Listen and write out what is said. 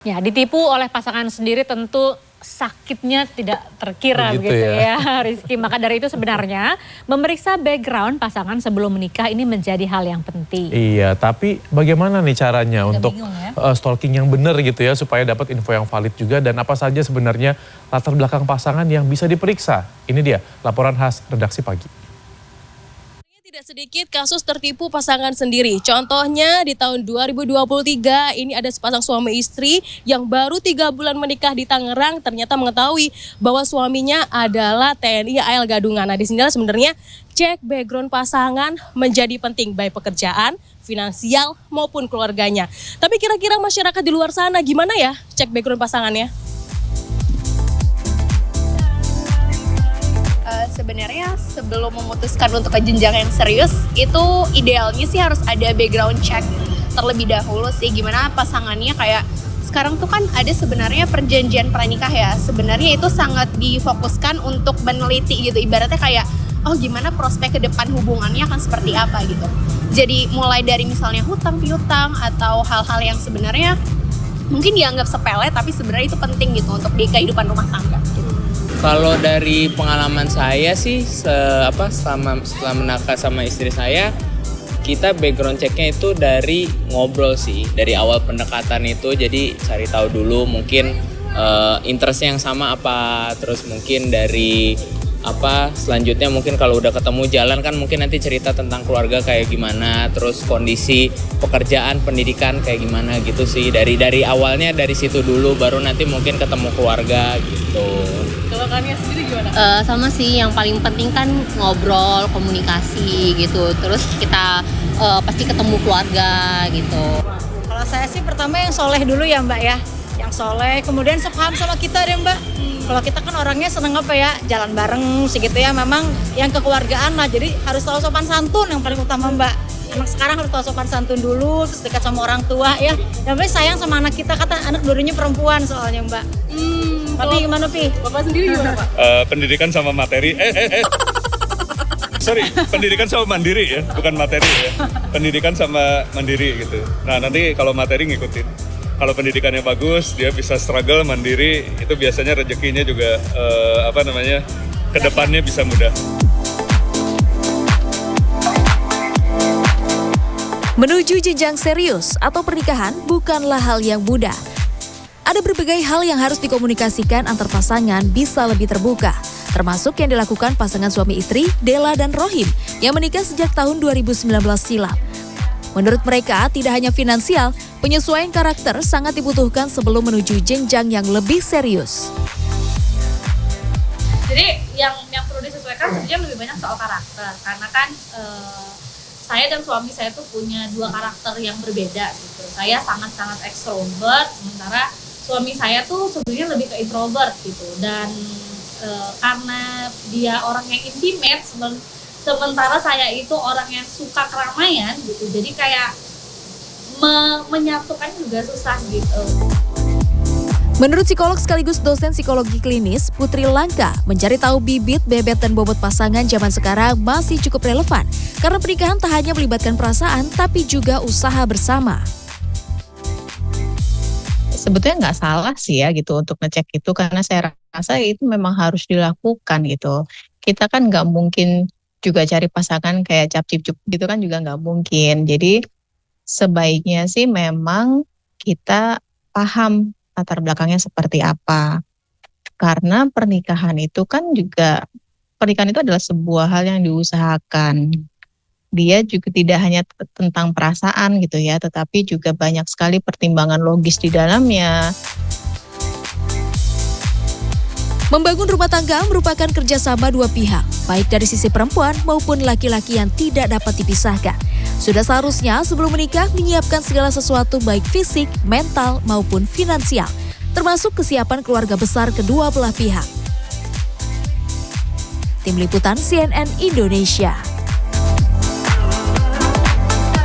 Ya, ditipu oleh pasangan sendiri tentu sakitnya tidak terkira begitu ya Rizky. Maka dari itu sebenarnya memeriksa background pasangan sebelum menikah ini menjadi hal yang penting. Iya, tapi bagaimana nih caranya untuk stalking yang benar gitu ya supaya dapat info yang valid juga, dan apa saja sebenarnya latar belakang pasangan yang bisa diperiksa? Ini dia laporan khas Redaksi Pagi. Tidak sedikit kasus tertipu pasangan sendiri. Contohnya di tahun 2023 ini ada sepasang suami istri yang baru 3 bulan menikah di Tangerang ternyata mengetahui bahwa suaminya adalah TNI AL Gadungan. Nah, di sini sebenarnya cek background pasangan menjadi penting baik pekerjaan, finansial maupun keluarganya. Tapi kira-kira masyarakat di luar sana gimana ya cek background pasangannya? Sebenarnya sebelum memutuskan untuk ke jenjang yang serius, itu idealnya sih harus ada background check terlebih dahulu sih, gimana pasangannya. Kayak sekarang tuh kan ada sebenarnya perjanjian pranikah ya, sebenarnya itu sangat difokuskan untuk meneliti gitu, ibaratnya kayak oh gimana prospek ke depan hubungannya akan seperti apa gitu. Jadi mulai dari misalnya hutang piutang atau hal-hal yang sebenarnya mungkin dianggap sepele tapi sebenarnya itu penting gitu untuk di kehidupan rumah tangga gitu. Kalau dari pengalaman saya sih, setelah menikah sama istri saya, kita background checknya itu dari ngobrol sih, dari awal pendekatan itu. Jadi cari tahu dulu mungkin interestnya yang sama apa, terus mungkin dari selanjutnya mungkin kalau udah ketemu jalan kan mungkin nanti cerita tentang keluarga kayak gimana, terus kondisi pekerjaan, pendidikan kayak gimana gitu sih. Dari awalnya dari situ dulu, baru nanti mungkin ketemu keluarga gitu. Kalau kalian sendiri gimana? Sama sih, yang paling penting kan ngobrol, komunikasi gitu. Terus kita pasti ketemu keluarga gitu. Kalau saya sih pertama yang soleh dulu ya Mbak ya. Yang soleh, kemudian sepaham sama kita deh Mbak. Kalau kita kan orangnya seneng jalan bareng segitu ya. Memang yang kekeluargaan lah, jadi harus tahu sopan santun yang paling utama Mbak. Emang sekarang harus tahu sopan santun dulu, terus dekat sama orang tua ya. Dan paling sayang sama anak kita, kata anak dulunya perempuan soalnya Mbak. Tapi gimana Pi? Bapak sendiri gimana Pak? Pendidikan sama materi, sorry, pendidikan sama mandiri ya, bukan materi ya. Pendidikan sama mandiri gitu. Nah nanti kalau materi ngikutin. Kalau pendidikannya bagus, dia bisa struggle mandiri, itu biasanya rezekinya juga kedepannya bisa mudah. Menuju jenjang serius atau pernikahan bukanlah hal yang mudah. Ada berbagai hal yang harus dikomunikasikan antar pasangan bisa lebih terbuka, termasuk yang dilakukan pasangan suami istri Della dan Rohim yang menikah sejak tahun 2019 silam. Menurut mereka, tidak hanya finansial, penyesuaian karakter sangat dibutuhkan sebelum menuju jenjang yang lebih serius. Jadi yang perlu disesuaikan sebenarnya lebih banyak soal karakter, karena kan saya dan suami saya tuh punya 2 karakter yang berbeda gitu. Saya sangat-sangat ekstrovert, sementara suami saya tuh sebenarnya lebih ke introvert gitu. Dan karena dia orang yang intimate, sementara saya itu orang yang suka keramaian gitu, jadi kayak menyatukan juga susah gitu. Menurut psikolog sekaligus dosen psikologi klinis Putri Langka, mencari tahu bibit, bebet, dan bobot pasangan zaman sekarang masih cukup relevan karena pernikahan tak hanya melibatkan perasaan tapi juga usaha bersama. Sebetulnya nggak salah sih ya gitu untuk ngecek itu, karena saya rasa itu memang harus dilakukan gitu. Kita kan nggak mungkin juga cari pasangan kayak cap-cip-cup gitu kan, juga nggak mungkin. Jadi sebaiknya sih memang kita paham latar belakangnya seperti apa. Karena pernikahan itu adalah sebuah hal yang diusahakan. Dia juga tidak hanya tentang perasaan gitu ya, tetapi juga banyak sekali pertimbangan logis di dalamnya. Membangun rumah tangga merupakan kerjasama 2 pihak, baik dari sisi perempuan maupun laki-laki yang tidak dapat dipisahkan. Sudah seharusnya sebelum menikah menyiapkan segala sesuatu baik fisik, mental maupun finansial, termasuk kesiapan keluarga besar kedua belah pihak. Tim Liputan CNN Indonesia.